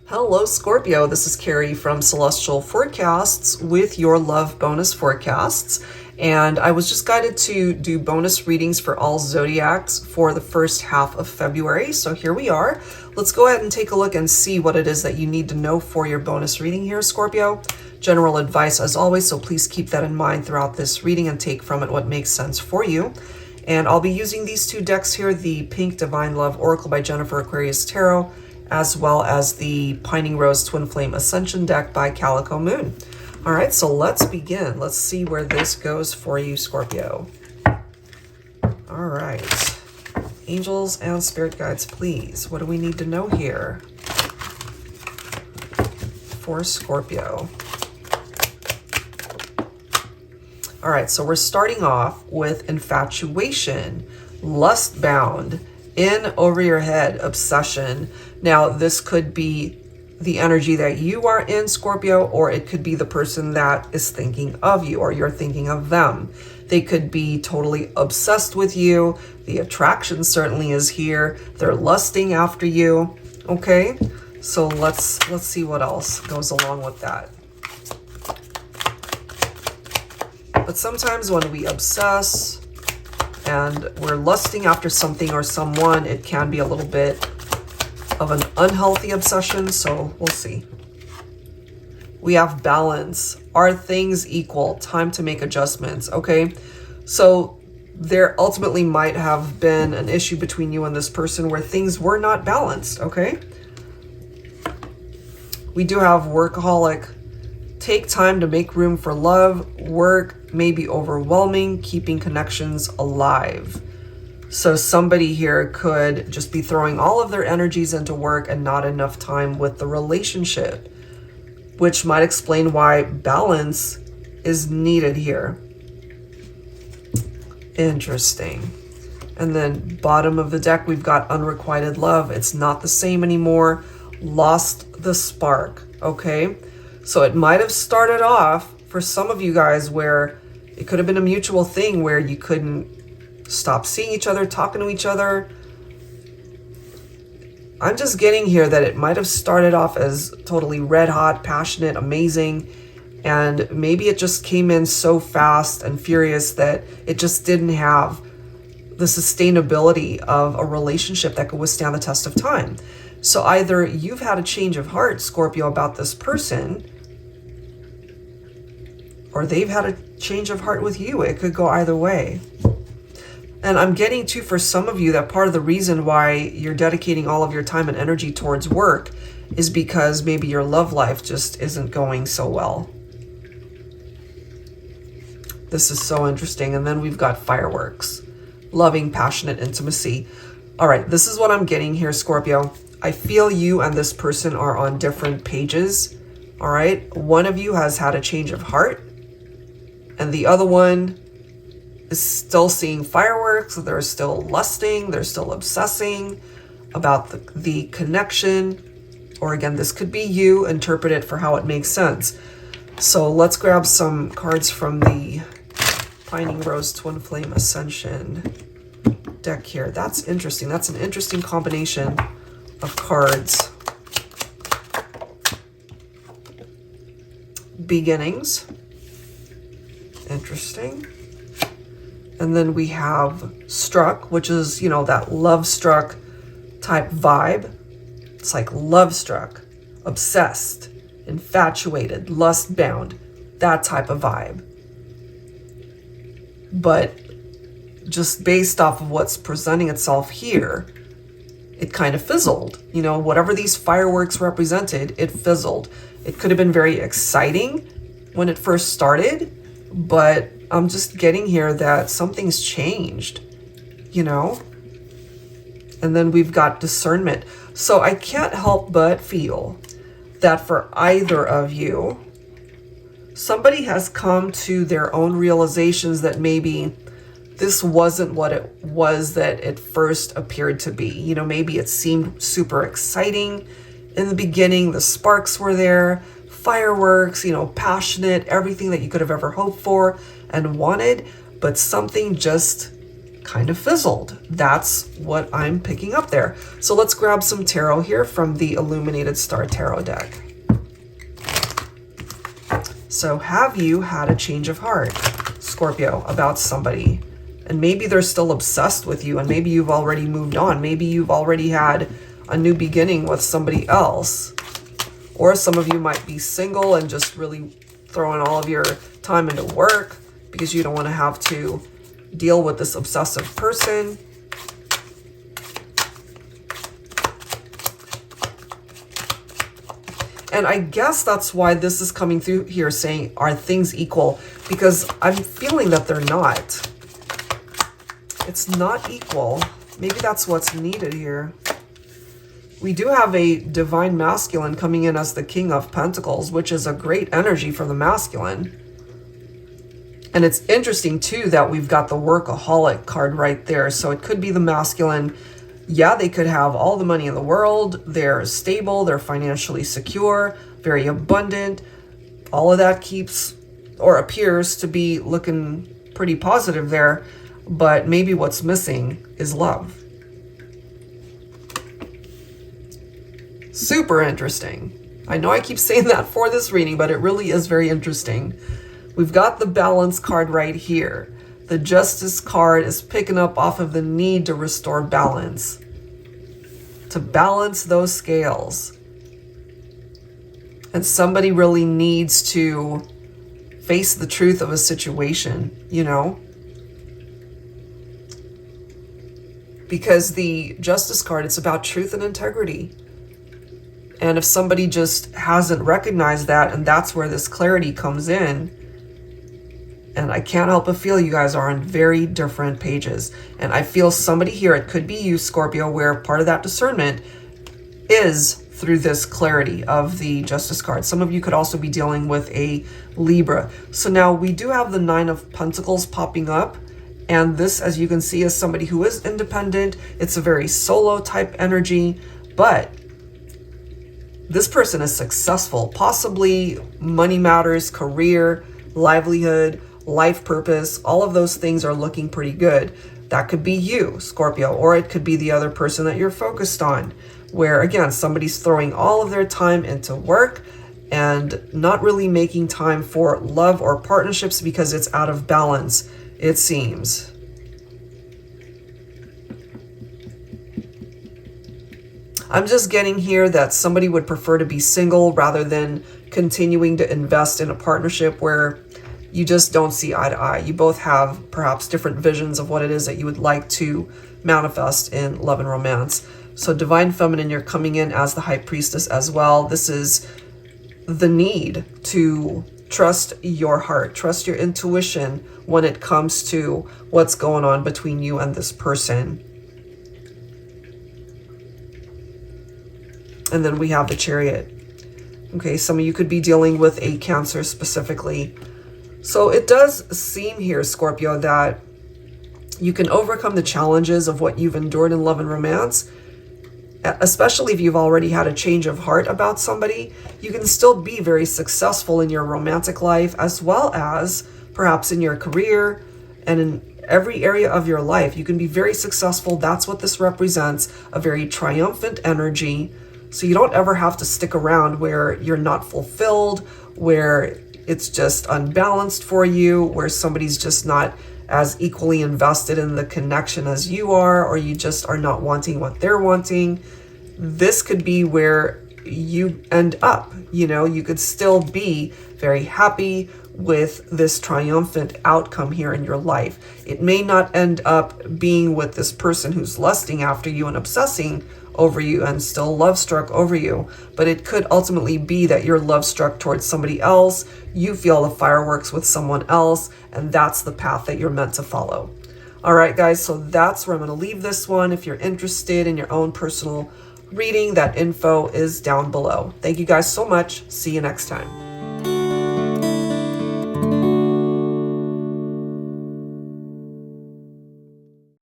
Hello, Scorpio. This is Carrie from Celestial Forecasts with your love bonus forecasts. And I was just guided to do bonus readings for all zodiacs for the first half of February. So here we are. Let's go ahead and take a look and see what it is that you need to know for your bonus reading here, Scorpio. General advice as always, so please keep that in mind throughout this reading and take from it what makes sense for you. And I'll be using these two decks here, the Pink Divine Love Oracle by Jennifer Aquarius Tarot, as well as the Pining Rose Twin Flame Ascension deck by Calico Moon. All right, so let's begin. Let's see where this goes for you, Scorpio. All right. Angels and spirit guides, please. What do we need to know here for Scorpio? All right, so we're starting off with infatuation, lust bound, in over your head, obsession. Now, this could be the energy that you are in, Scorpio, or it could be the person that is thinking of you, or you're thinking of them. They could be totally obsessed with you. The attraction certainly is here. They're lusting after you. Okay, so let's see what else goes along with that. But sometimes when we obsess and we're lusting after something or someone, it can be a little bit of an unhealthy obsession, so we'll see. We have balance. Are things equal? Time to make adjustments, okay? So there ultimately might have been an issue between you and this person where things were not balanced, okay? We do have workaholic. Take time to make room for love. Work may be overwhelming, keeping connections alive. So somebody here could just be throwing all of their energies into work and not enough time with the relationship, which might explain why balance is needed here. Interesting. And then bottom of the deck, we've got unrequited love. It's not the same anymore. Lost the spark, okay? So it might have started off for some of you guys where it could have been a mutual thing where you couldn't stop seeing each other, talking to each other. I'm just getting here that it might have started off as totally red hot, passionate, amazing, and maybe it just came in so fast and furious that it just didn't have the sustainability of a relationship that could withstand the test of time. So either you've had a change of heart, Scorpio, about this person, or they've had a change of heart with you. It could go either way. And I'm getting to, for some of you, that part of the reason why you're dedicating all of your time and energy towards work is because maybe your love life just isn't going so well. This is so interesting. And then we've got fireworks, loving, passionate intimacy. All right, this is what I'm getting here, Scorpio. I feel you and this person are on different pages. All right, one of you has had a change of heart, and the other one is still seeing fireworks. They're still lusting. They're still obsessing about the connection. Or again, this could be you. Interpret it for how it makes sense. So let's grab some cards from the Pining Rose Twin Flame Ascension deck here. That's interesting. That's an interesting combination of cards. Beginnings. Interesting. And then we have struck, which is, you know, that love struck type vibe. It's like love struck, obsessed, infatuated, lust bound, that type of vibe. But just based off of what's presenting itself here, it kind of fizzled. You know, whatever these fireworks represented, it fizzled. It could have been very exciting when it first started, but I'm just getting here that something's changed, you know? And then we've got discernment. So I can't help but feel that for either of you, somebody has come to their own realizations that maybe this wasn't what it was that it first appeared to be. You know, maybe it seemed super exciting in the beginning. The sparks were there, fireworks, you know, passionate, everything that you could have ever hoped for and wanted, but something just kind of fizzled. That's what I'm picking up there. So let's grab some tarot here from the Illuminated Star Tarot deck. So have you had a change of heart, Scorpio, about somebody? And maybe they're still obsessed with you, and maybe you've already moved on. Maybe you've already had a new beginning with somebody else. Or some of you might be single and just really throwing all of your time into work because you don't want to have to deal with this obsessive person. And I guess that's why this is coming through here saying, are things equal? Because I'm feeling that they're not. It's not equal. Maybe that's what's needed here. We do have a divine masculine coming in as the King of Pentacles, which is a great energy for the masculine. And it's interesting too that we've got the Workaholic card right there. So it could be the masculine. Yeah, they could have all the money in the world. They're stable. They're financially secure, very abundant. All of that keeps or appears to be looking pretty positive there. But maybe what's missing is love. Super interesting. I know I keep saying that for this reading, but it really is very interesting. We've got the Balance card right here. The Justice card is picking up off of the need to restore balance. To balance those scales. And somebody really needs to face the truth of a situation, you know? Because the Justice card, it's about truth and integrity. And if somebody just hasn't recognized that, and that's where this clarity comes in, and I can't help but feel you guys are on very different pages. And I feel somebody here, it could be you, Scorpio, where part of that discernment is through this clarity of the Justice card. Some of you could also be dealing with a Libra. So now we do have the Nine of Pentacles popping up. And this, as you can see, is somebody who is independent. It's a very solo type energy, but this person is successful, possibly money matters, career, livelihood, life purpose. All of those things are looking pretty good. That could be you, Scorpio, or it could be the other person that you're focused on, where again, somebody's throwing all of their time into work and not really making time for love or partnerships because it's out of balance, it seems. I'm just getting here that somebody would prefer to be single rather than continuing to invest in a partnership where you just don't see eye to eye. You both have perhaps different visions of what it is that you would like to manifest in love and romance. So Divine Feminine, you're coming in as the High Priestess as well. This is the need to trust your heart, trust your intuition when it comes to what's going on between you and this person. And then we have the Chariot. Okay, some of you could be dealing with a Cancer specifically. So it does seem here, Scorpio, that you can overcome the challenges of what you've endured in love and romance, especially if you've already had a change of heart about somebody. You can still be very successful in your romantic life, as well as perhaps in your career and in every area of your life. You can be very successful. That's what this represents, a very triumphant energy. So you don't ever have to stick around where you're not fulfilled, where it's just unbalanced for you, where somebody's just not as equally invested in the connection as you are, or you just are not wanting what they're wanting. This could be where you end up. You know, you could still be very happy with this triumphant outcome here in your life. It may not end up being with this person who's lusting after you and obsessing over you and still love struck over you, but it could ultimately be that you're love struck towards somebody else. You feel the fireworks with someone else, and that's the path that you're meant to follow. All right, guys, so that's where I'm going to leave this one. If you're interested in your own personal reading, that info is down below. Thank you guys so much. See you next time.